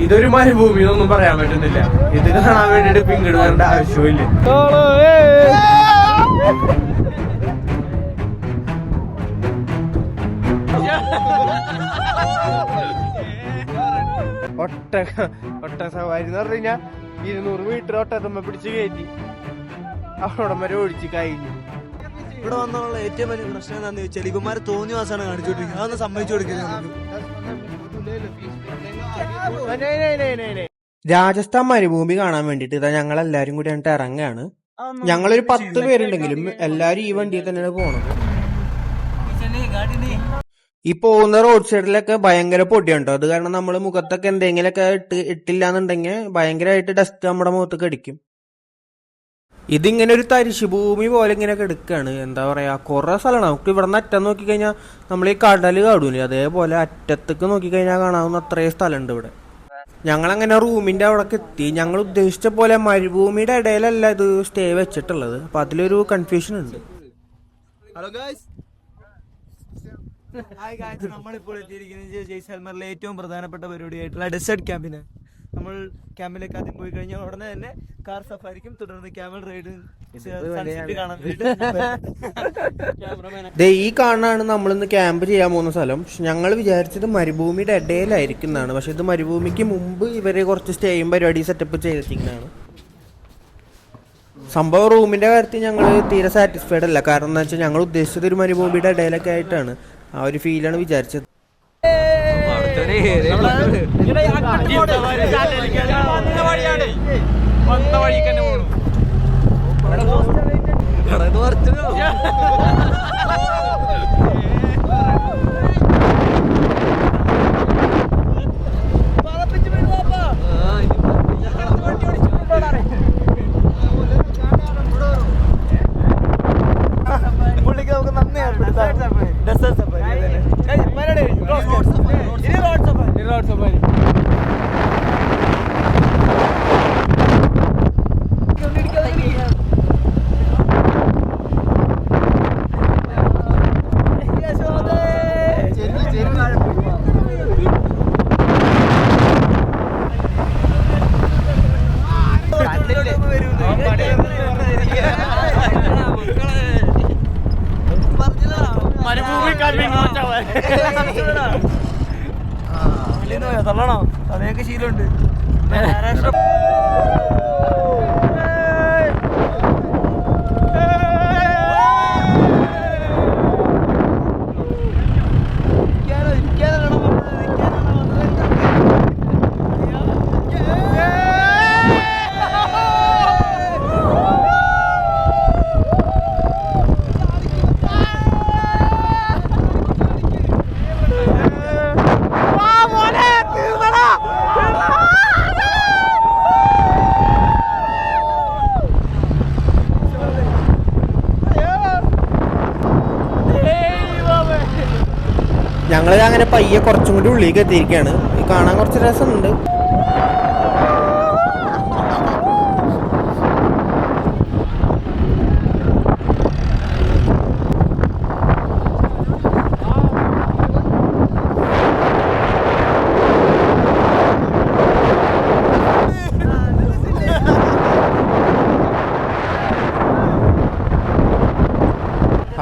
ഇതൊരു മരുഭൂമി എന്നൊന്നും പറയാൻ പറ്റുന്നില്ല. ഇത് കാണാൻ വേണ്ടിട്ട് പിന്നീട് വരേണ്ട ആവശ്യമില്ല. ഒട്ട സവാരി എന്ന് പറഞ്ഞു കഴിഞ്ഞാൽ 200 മീറ്റർ ഒട്ടത്തമ്മ പിടിച്ച് കയറ്റി അവിടെ വരെ ഒഴിച്ച് കഴിഞ്ഞു. ഇവിടെ വന്നുള്ള ഏറ്റവും വലിയ പ്രശ്നം എന്താണെന്ന് ചോദിച്ചാൽ ഇവന്മാരെ തോന്നിവാസാണ് കാണിച്ചോണ്ടിരിക്കുന്നത്. അതൊന്ന് സമ്മതിച്ചു കൊടുക്കുന്നത്. രാജസ്ഥാൻ മരുഭൂമി കാണാൻ വേണ്ടിട്ട് ഇതാ ഞങ്ങൾ എല്ലാരും കൂടി എന്നിട്ട് ഇറങ്ങാണ്. ഞങ്ങളൊരു 10 പേരുണ്ടെങ്കിലും എല്ലാരും ഈ വണ്ടിയിൽ തന്നെയാണ് പോണത്. ഈ പോകുന്ന റോഡ് സൈഡിലൊക്കെ ഭയങ്കര പൊടിയുണ്ടോ. അത് കാരണം നമ്മള് മുഖത്തൊക്കെ എന്തെങ്കിലുമൊക്കെ ഇട്ടില്ലാന്നുണ്ടെങ്കിൽ ഭയങ്കരമായിട്ട് ഡസ്റ്റ് നമ്മുടെ മുഖത്തൊക്കെ അടിക്കും. ഇതിങ്ങനെ ഒരു തരിശു ഭൂമി പോലെ ഇങ്ങനെ കിടക്കാണ്. എന്താ പറയാ, കുറെ സ്ഥലമാണ്. നമുക്ക് ഇവിടെ നിന്ന് അറ്റം നോക്കിക്കഴിഞ്ഞാൽ നമ്മൾ ഈ കടല് കാണൂലേ, അതേപോലെ അറ്റത്തേക്ക് നോക്കിക്കഴിഞ്ഞാൽ കാണാവുന്ന അത്രയും സ്ഥലമുണ്ട് ഇവിടെ. ഞങ്ങളങ്ങനെ റൂമിന്റെ അവിടേക്ക് എത്തി. ഞങ്ങൾ ഉദ്ദേശിച്ച പോലെ മരുഭൂമിയുടെ ഇടയിലല്ല ഇത് സ്റ്റേ വെച്ചിട്ടുള്ളത്. അപ്പൊ അതിലൊരു കൺഫ്യൂഷൻ ഉണ്ട്. ഹലോ ഗൈസ്, നമ്മളിപ്പോൾ എത്തിയിരിക്കുന്നത് ജയ്സൽമറിലെ ഏറ്റവും പ്രധാനപ്പെട്ട പരിപാടിയായിട്ടുള്ള ഡെസേർട്ട് ക്യാമ്പിന്. നമ്മൾ ക്യാമ്പിലേക്ക് ആദ്യം പോയി കഴിഞ്ഞാൽ ഉടനെ തന്നെ കാർ സഫാരിക്കും തുടർന്ന് ക്യാമൽ റൈഡും കാണാൻ വേണ്ടി. ഈ കാണാനാണ് നമ്മളിന്ന് ക്യാമ്പ് ചെയ്യാൻ പോകുന്ന സ്ഥലം. ഞങ്ങൾ വിചാരിച്ചത് മരുഭൂമിയുടെ ഇടയിലായിരിക്കുന്നതാണ്. പക്ഷെ ഇത് മരുഭൂമിക്ക് മുമ്പ് ഇവര് കുറച്ച് സ്റ്റേയും പരിപാടി സെറ്റപ്പ് ചെയ്തിരിക്കുന്നതാണ്. സംഭവം റൂമിന്റെ കാര്യത്തിൽ ഞങ്ങൾ തീരെ സാറ്റിസ്ഫൈഡ് അല്ല. കാരണം എന്താ വെച്ചാൽ ഞങ്ങൾ ഉദ്ദേശിച്ചത് ഒരു മരുഭൂമിയുടെ ഇടയിലൊക്കെ ആയിട്ടാണ്. ആ ഒരു ഫീലാണ് വിചാരിച്ചത്. തള്ളണോ? അതൊക്കെ ശീലമുണ്ട്. ഞങ്ങൾ അങ്ങനെ പയ്യെ കുറച്ചും കൂടി ഉള്ളിലേക്ക് എത്തിയിരിക്കുകയാണ്. കാണാൻ കുറച്ച് രസമുണ്ട്.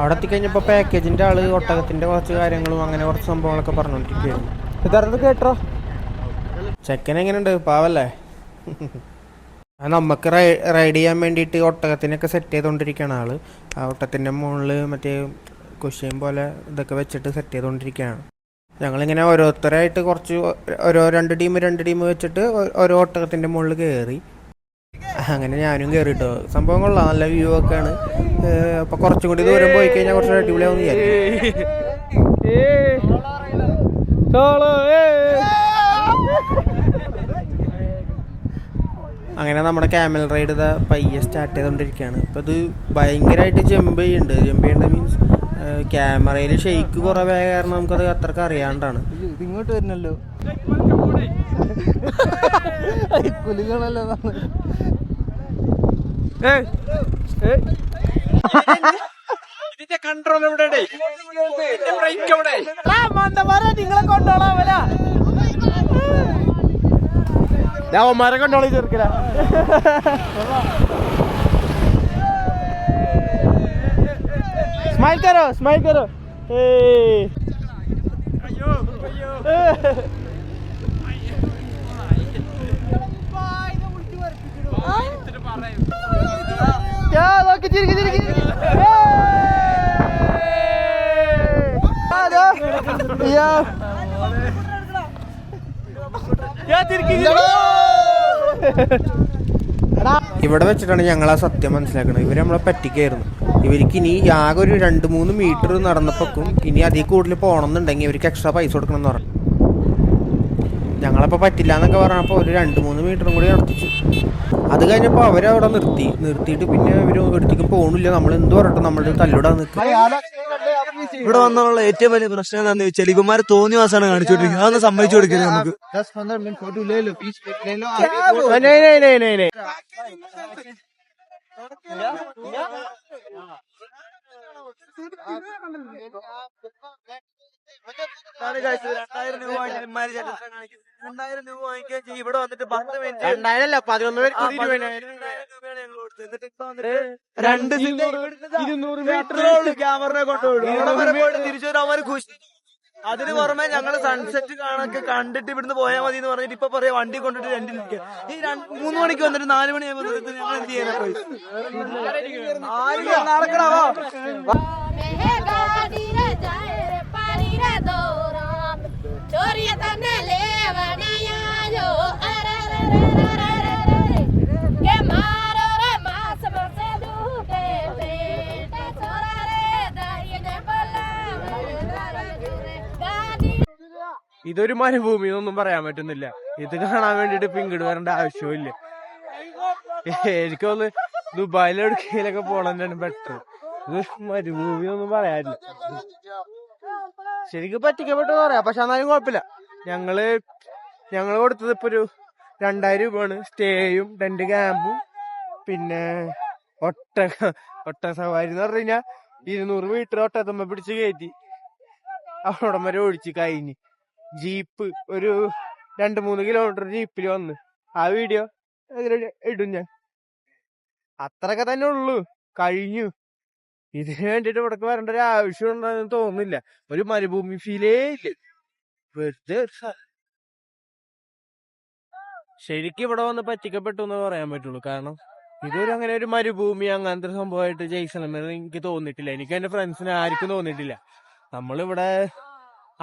അവിടെ എത്തിക്കഴിഞ്ഞപ്പോൾ പാക്കേജിന്റെ ആള് ഒട്ടകത്തിന്റെ കുറച്ച് കാര്യങ്ങളും അങ്ങനെ കുറച്ച് സംഭവങ്ങളൊക്കെ പറഞ്ഞോണ്ടിരിക്കുകയായിരുന്നു. ഇതറിഞ്ഞത് കേട്ടോ? ചെക്കൻ എങ്ങനെയുണ്ട്? പാവല്ലേ. നമുക്ക് റൈഡ് ചെയ്യാൻ വേണ്ടിയിട്ട് ഒട്ടകത്തിനൊക്കെ സെറ്റ് ചെയ്തുകൊണ്ടിരിക്കുകയാണ് ആള്. ആ ഒട്ടകത്തിന്റെ മുകളിൽ മറ്റേ കുഷ്യൻ പോലെ ഇതൊക്കെ വെച്ചിട്ട് സെറ്റ് ചെയ്തുകൊണ്ടിരിക്കുകയാണ്. ഞങ്ങളിങ്ങനെ ഓരോരുത്തരായിട്ട് കുറച്ച് ഓരോ രണ്ട് ടീം വെച്ചിട്ട് ഓരോ ഒട്ടകത്തിന്റെ മുകളിൽ കയറി. അങ്ങനെ ഞാനും കയറിട്ടോ. സംഭവം കൊള്ളാം, നല്ല വ്യൂ ഒക്കെയാണ്. അപ്പൊ കുറച്ചും കൂടി ദൂരം പോയി കഴിഞ്ഞാൽ കുറച്ച് അടിപൊളിയാവും വിചാരിക്കും. അങ്ങനെ നമ്മുടെ ക്യാമൽ റൈഡ് ഇതാ പയ്യെ സ്റ്റാർട്ട് ചെയ്തുകൊണ്ടിരിക്കുകയാണ്. അപ്പം ഇത് ഭയങ്കരമായിട്ട് ജമ്പ് ചെയ്യുന്നുണ്ട് മീൻസ് ക്യാമറയിൽ ഷെയ്ക്ക് കുറവേ കാരണം നമുക്കത് അത്രക്ക് അറിയാണ്ടാണ്. ഇങ്ങോട്ട് വരുന്നല്ലോ കുലികളല്ലോ. ഇതിന്റെ കൺട്രോൾ എവിടെ? നിങ്ങളെ കൊണ്ടോളാം. അവന്മാരെ കണ്ടോളി ചെറുക്കല. स्माइल करो, स्माइल करो. क्या लोग चिर चिर ഇവിടെ വെച്ചിട്ടാണ് ഞങ്ങൾ ആ സത്യം മനസ്സിലാക്കുന്നത്. ഇവർ നമ്മളെ പറ്റിക്കായിരുന്നു. ഇവർക്ക് ഇനി ആകെ ഒരു 2-3 മീറ്റർ നടന്നപ്പോക്കും ഇനി അതിൽ കൂടുതൽ പോകണമെന്നുണ്ടെങ്കിൽ ഇവർക്ക് എക്സ്ട്രാ പൈസ കൊടുക്കണം എന്ന് പറഞ്ഞു. ഞങ്ങളപ്പോൾ പറ്റില്ല എന്നൊക്കെ പറഞ്ഞപ്പോൾ ഒരു 2-3 മീറ്ററും കൂടി നടത്തിച്ചു. അത് കഴിഞ്ഞപ്പോൾ അവരവിടെ നിർത്തിയിട്ട് പിന്നെ ഇവർ ഒരിടത്തേക്ക് പോകണില്ല. നമ്മൾ എന്ത് പറഞ്ഞിട്ട് നമ്മളുടെ തല്ലിടാൻ നിൽക്കുക. ഇവിടെ വന്നുള്ള ഏറ്റവും വലിയ പ്രശ്നം എന്താണെന്ന് ചോദിച്ചാൽ ഇവന്മാര് തോന്നിയ മാസമാണ് കാണിച്ചുകൊണ്ടിരിക്കുന്നത്. അതൊന്ന് സമ്മതിച്ചു കൊടുക്കരുത് നമുക്ക്. $2000 വാങ്ങിക്കുകയും ചെയ്യും. ഇവിടെ വന്നിട്ട് 10 മിനിറ്റ് 11 200 മീറ്റർ ക്യാമറയെ കൊണ്ടുപോയി തിരിച്ചു വരാൻ ഖുഷി. അതിന് പുറമെ ഞങ്ങള് സൺസെറ്റ് കാണൊക്കെ കണ്ടിട്ട് ഇവിടുന്ന് പോയാൽ മതി എന്ന് പറഞ്ഞിട്ട് ഇപ്പൊ പറയാ വണ്ടി കൊണ്ടിട്ട് 2 നിൽക്കുക. ഈ 3 മണിക്ക് വന്നിട്ട് 4 മണിയാകുമ്പോൾ ഞങ്ങൾ എന്ത് ചെയ്യാനാ പോയി നടക്കണോ? ഇതൊരു മരുഭൂമി എന്നൊന്നും പറയാൻ പറ്റുന്നില്ല. ഇത് കാണാൻ വേണ്ടിട്ട് പിങ്കട് വരേണ്ട ആവശ്യമില്ല. എനിക്കൊന്ന് ദുബായിലെടുക്കയിലൊക്കെ പോണെന്നാണ് ബെറ്റർ. ഇത് മരുഭൂമി ഒന്നും പറയാനില്ല. ശരിക്കും പറ്റിക്കപ്പെട്ടു പറയാം. പക്ഷെ എന്നാലും കുഴപ്പമില്ല. ഞങ്ങള് കൊടുത്തത് ഇപ്പൊ ഒരു 2000 രൂപയാണ്. സ്റ്റേയും ടെന്റ് ക്യാമ്പും പിന്നെ ഒട്ട സവാരി എന്ന് പറഞ്ഞു കഴിഞ്ഞാൽ 200 മീറ്റർ ഒട്ടത്തുമ്പോ പിടിച്ച് കയറ്റി അവിടം വരെ ഓടിച്ച് കഴിഞ്ഞ്. ജീപ്പ് ഒരു 2-3 കിലോമീറ്റർ ജീപ്പിൽ വന്ന് ആ വീഡിയോ ഇടും ഞാൻ. അത്രയൊക്കെ തന്നെ ഉള്ളു. കഴിഞ്ഞു. ഇതിന് വേണ്ടിട്ട് ഇവിടേക്ക് വരേണ്ട ഒരു ആവശ്യം ഉണ്ടെന്ന് തോന്നുന്നില്ല. ഒരു മരുഭൂമി ഫീലേ ഇല്ല. വെറുതെ ശരിക്കും ഇവിടെ വന്ന് പറ്റിക്കപ്പെട്ടു എന്ന് പറയാൻ പറ്റുള്ളൂ. കാരണം ഇതൊരു അങ്ങനെ ഒരു മരുഭൂമി അങ്ങനത്തെ ഒരു സംഭവമായിട്ട് ജയ്സൽമേർ എനിക്ക് തോന്നിയിട്ടില്ല. എനിക്ക് എന്റെ ഫ്രണ്ട്സിന് ആർക്കും തോന്നിയിട്ടില്ല. നമ്മളിവിടെ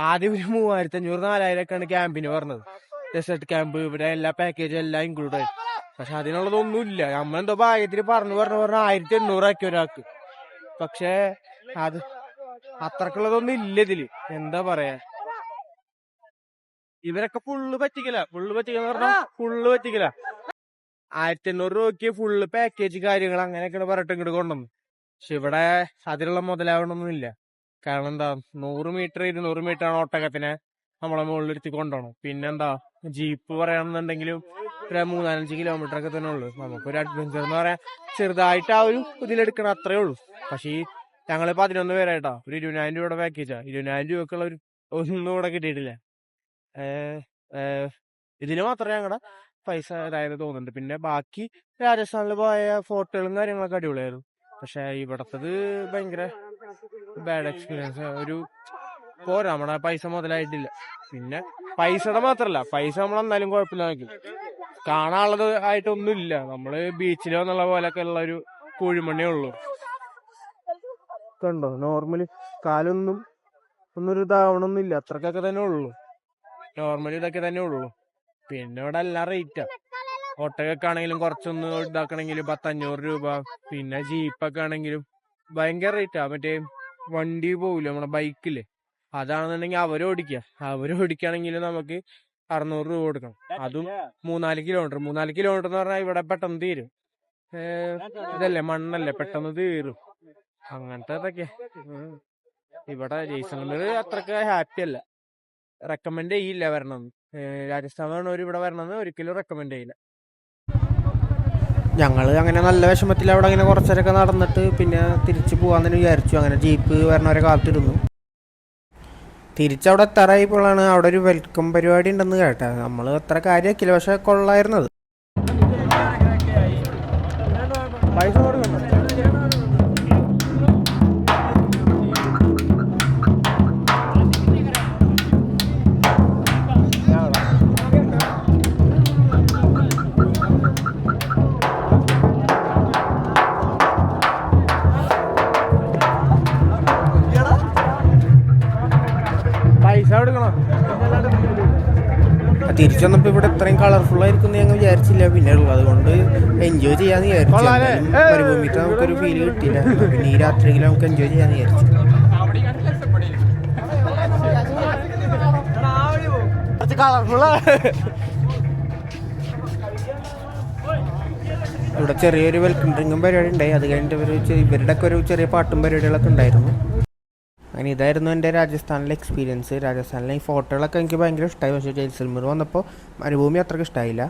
ആദ്യം ഒരു 3500-4000 ക്യാമ്പിന് പറഞ്ഞത്. ഡെസേർട്ട് ക്യാമ്പ് ഇവിടെ എല്ലാ പാക്കേജും എല്ലാം ഇൻക്ലൂഡ് ആയി. പക്ഷെ അതിനുള്ളതൊന്നുമില്ല. നമ്മളെന്തോ ഭാഗ്യത്തിൽ പറഞ്ഞു 1800 ആക്കി ഒരാൾക്ക്. പക്ഷെ അത് അത്രക്കുള്ളതൊന്നും ഇല്ല ഇതില്. എന്താ പറയാ, ഇവരൊക്കെ ഫുള്ള് പറ്റിക്കല പറഞ്ഞാൽ ഫുള്ള് പറ്റിക്കല. 1800 രൂപയ്ക്ക് ഫുള്ള് പാക്കേജ് കാര്യങ്ങൾ അങ്ങനെയൊക്കെയാണ് പറഞ്ഞിട്ട് ഇങ്ങോട്ട് കൊണ്ടുവന്നു. പക്ഷെ ഇവിടെ അതിലുള്ള മുതലാവണമൊന്നുമില്ല. കാരണം എന്താ, 100 മീറ്റർ 200 മീറ്റർ ആണ് ഒട്ടകത്തിനെ നമ്മളെ മുകളിലെടുത്ത് കൊണ്ടുപോകണം. പിന്നെന്താ, ജീപ്പ് പറയുകയാണെന്നുണ്ടെങ്കിലും 3-4 കിലോമീറ്റർ ഒക്കെ തന്നെ ഉള്ളു. നമുക്കൊരു അഡ്വഞ്ചർ എന്ന് പറയാൻ ചെറുതായിട്ട് ആ ഒരു ഇതിലെടുക്കണം, അത്രേ ഉള്ളൂ. പക്ഷേ ഞങ്ങള് 11 പേരായിട്ടാ ഒരു 20,000 രൂപയുടെ പാക്കേജാ. 20,000 രൂപക്കുള്ള ഒന്നും ഇവിടെ കിട്ടിയിട്ടില്ല. ഇതിന് മാത്രമേ ഞങ്ങളുടെ പൈസ ഇതായത് തോന്നുന്നുണ്ട്. പിന്നെ ബാക്കി രാജസ്ഥാനിൽ പോയ ഫോട്ടോകളും കാര്യങ്ങളൊക്കെ അടിപൊളിയായിരുന്നു. പക്ഷെ ഇവിടത്തത് ഭയങ്കര ബാഡ് എക്സ്പീരിയൻസ്. ഒരു പോരാ, നമ്മുടെ പൈസ മുതലായിട്ടില്ല. പിന്നെ പൈസയുടെ മാത്രല്ല, പൈസ നമ്മളെന്നാലും കുഴപ്പമില്ല. കാണാനുള്ളത് ആയിട്ടൊന്നും ഇല്ല. നമ്മള് ബീച്ചിൽ വന്നുള്ള പോലൊക്കെ ഉള്ള ഒരു കുഴിമണിയേ ഉള്ളൂ. കണ്ടോ, നോർമലി കാലൊന്നും ഒന്നൊരു ഇതാവണമൊന്നും ഇല്ല. അത്രക്കൊക്കെ തന്നെ ഉള്ളു. നോർമലി ഇതൊക്കെ തന്നെ ഉള്ളു. പിന്നെ ഇവിടെ എല്ലാം റേറ്റാ. ഒട്ടകൊക്കെ ആണെങ്കിലും കുറച്ചൊന്ന് ഇതാക്കണമെങ്കിലും 10-500 രൂപ. പിന്നെ ജീപ്പൊക്കെ ആണെങ്കിലും ഭയങ്കര റേറ്റാ. മറ്റേ വണ്ടി പോവില്ല നമ്മുടെ ബൈക്കില്, അതാണെന്നുണ്ടെങ്കിൽ അവരോടിക്കുകയാണെങ്കിൽ നമുക്ക് 600 രൂപ കൊടുക്കണം. അതും 3-4 കിലോമീറ്റർ. 3-4 കിലോമീറ്റർ എന്ന് പറഞ്ഞാൽ ഇവിടെ പെട്ടെന്ന് തീരും. ഇതല്ലേ, മണ്ണല്ലേ, പെട്ടെന്ന് തീരും. അങ്ങനത്തെ ഇതൊക്കെ ഇവിടെ. ജയ്സൽമേർ അത്രക്ക് ഹാപ്പി അല്ല. റെക്കമെൻഡ് ചെയ്യില്ല വരണം. രാജസ്ഥാൻ വരണവർ ഇവിടെ വരണമെന്ന് ഒരിക്കലും റെക്കമെൻഡ് ചെയ്യില്ല. ഞങ്ങൾ അങ്ങനെ നല്ല വിഷമത്തിൽ അവിടെ അങ്ങനെ കുറച്ചേരൊക്കെ നടന്നിട്ട് പിന്നെ തിരിച്ചു പോകാൻ തന്നെ വിചാരിച്ചു. അങ്ങനെ ജീപ്പ് വരണവരെ കാത്തിരുന്നു. തിരിച്ചവിടെ എത്താറായപ്പോഴാണ് അവിടെ ഒരു വെൽക്കം പരിപാടി ഉണ്ടെന്ന് കേട്ടാ. നമ്മൾ അത്ര കാര്യമാക്കില്ല, പക്ഷെ കൊള്ളായിരുന്നത്. പൈസ കൊടുക്കണ്ട. പൈസ കൊടുക്കണം. തിരിച്ചു വന്നപ്പോൾ ഇവിടെ ഇത്രയും കളർഫുൾ ആയിരിക്കും ഞങ്ങൾ വിചാരിച്ചില്ല. പിന്നെ അതുകൊണ്ട് എൻജോയ് ചെയ്യാന്ന് വിചാരിച്ചു. മരുഭൂമിക്ക് നമുക്കൊരു ഫീൽ കിട്ടിയില്ല. പിന്നെ ഈ രാത്രിയെങ്കിലും നമുക്ക് എൻജോയ് ചെയ്യാന്ന് വിചാരിച്ചു. ഇവിടെ ചെറിയൊരു വെൽക്കം ഡ്രിങ്കും പരിപാടി ഉണ്ടായി. അത് കഴിഞ്ഞിട്ട് ഇവരുടെ ഒക്കെ ഒരു ചെറിയ പാട്ടും പരിപാടികളൊക്കെ ഉണ്ടായിരുന്നു. അങ്ങനെ ഇതായിരുന്നു എൻ്റെ രാജസ്ഥാനിലെ എക്സ്പീരിയൻസ്. രാജസ്ഥാനിലെ ഈ ഫോട്ടോകളൊക്കെ എനിക്ക് ഭയങ്കര ഇഷ്ടമായി. പക്ഷേ ജയ്സൽമീർ വന്നപ്പോൾ മരുഭൂമി അത്രയ്ക്ക് ഇഷ്ടമായില്ല.